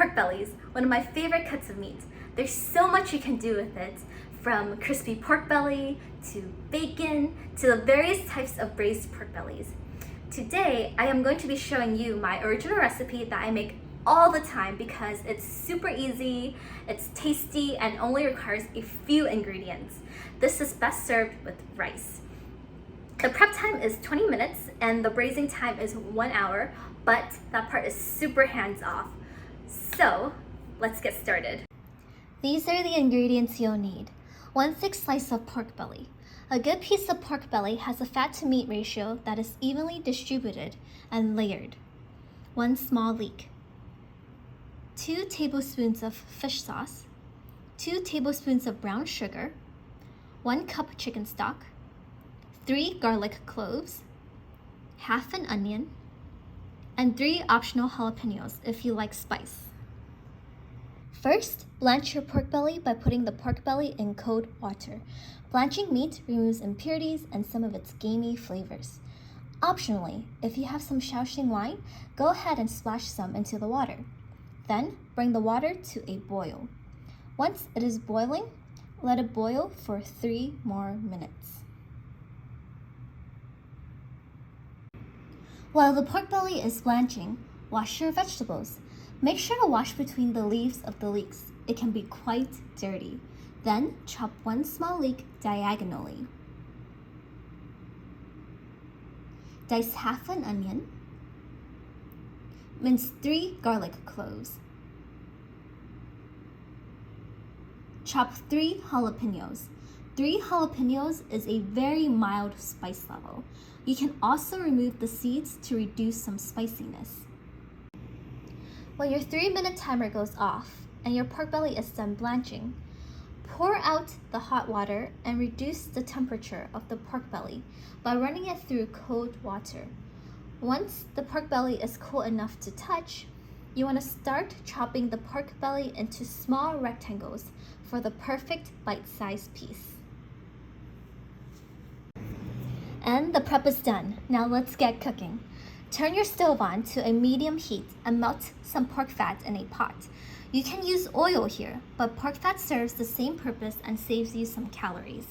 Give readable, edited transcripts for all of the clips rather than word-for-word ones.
Pork bellies, one of my favorite cuts of meat. There's so much you can do with it, from crispy pork belly to bacon to the various types of braised pork bellies. Today, I am going to be showing you my original recipe that I make all the time because it's super easy, it's tasty, and only requires a few ingredients. This is best served with rice. The prep time is 20 minutes and the braising time is 1 hour, but that part is super hands-off. So, let's get started. These are the ingredients you'll need. 1/6 slice of pork belly. A good piece of pork belly has a fat to meat ratio that is evenly distributed and layered. 1 small leek. 2 tablespoons of fish sauce. 2 tablespoons of brown sugar. 1 cup chicken stock. 3 garlic cloves. Half an onion. And 3 optional jalapenos if you like spice. First, blanch your pork belly by putting the pork belly in cold water. Blanching meat removes impurities and some of its gamey flavors. Optionally, if you have some Shaoxing wine, go ahead and splash some into the water. Then, bring the water to a boil. Once it is boiling, let it boil for 3 more minutes. While the pork belly is blanching, wash your vegetables. Make sure to wash between the leaves of the leeks. It can be quite dirty. Then, chop 1 small leek diagonally. Dice half an onion. Mince 3 garlic cloves. Chop 3 jalapenos. 3 jalapenos is a very mild spice level. You can also remove the seeds to reduce some spiciness. When your 3-minute timer goes off and your pork belly is done blanching, pour out the hot water and reduce the temperature of the pork belly by running it through cold water. Once the pork belly is cool enough to touch, you want to start chopping the pork belly into small rectangles for the perfect bite-sized piece. And the prep is done. Now let's get cooking. Turn your stove on to a medium heat and melt some pork fat in a pot. You can use oil here, but pork fat serves the same purpose and saves you some calories.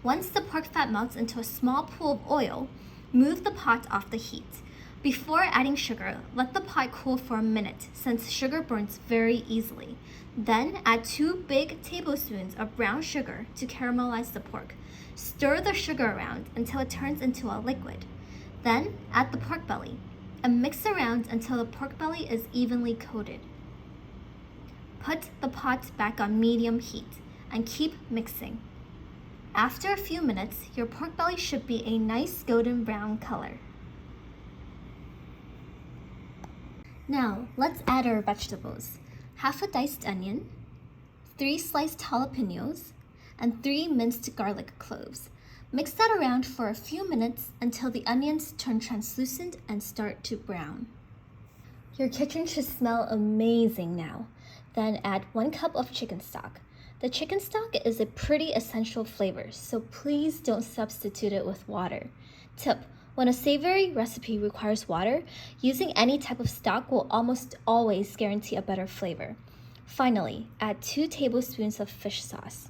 Once the pork fat melts into a small pool of oil, move the pot off the heat. Before adding sugar, let the pot cool for a minute since sugar burns very easily. Then add 2 big tablespoons of brown sugar to caramelize the pork. Stir the sugar around until it turns into a liquid. Then add the pork belly and mix around until the pork belly is evenly coated. Put the pot back on medium heat and keep mixing. After a few minutes, your pork belly should be a nice golden brown color. Now, let's add our vegetables. Half a diced onion, 3 sliced jalapenos, and 3 minced garlic cloves. Mix that around for a few minutes until the onions turn translucent and start to brown. Your kitchen should smell amazing now. Then add 1 cup of chicken stock. The chicken stock is a pretty essential flavor, so please don't substitute it with water. Tip: when a savory recipe requires water, using any type of stock will almost always guarantee a better flavor. Finally, add 2 tablespoons of fish sauce.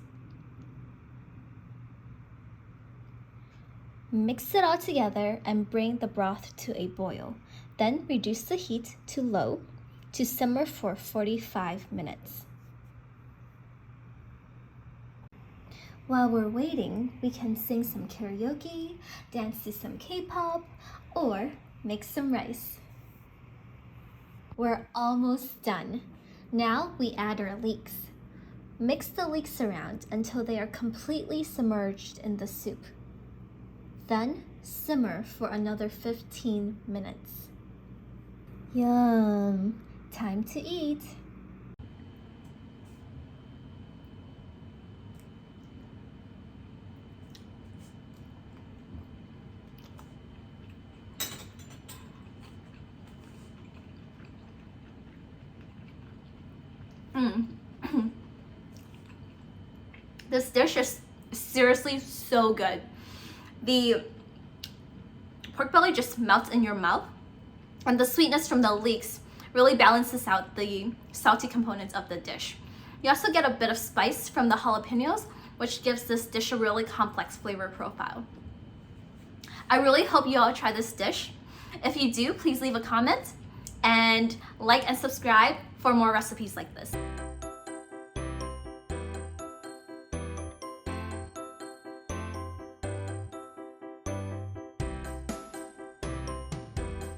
Mix it all together and bring the broth to a boil. Then reduce the heat to low to simmer for 45 minutes. While we're waiting, we can sing some karaoke, dance to some K-pop, or make some rice. We're almost done. Now we add our leeks. Mix the leeks around until they are completely submerged in the soup. Then simmer for another 15 minutes. Yum! Time to eat! This dish is seriously so good. The pork belly just melts in your mouth, and the sweetness from the leeks really balances out the salty components of the dish. You also get a bit of spice from the jalapenos, which gives this dish a really complex flavor profile. I really hope you all try this dish. If you do, please leave a comment and like and subscribe for more recipes like this.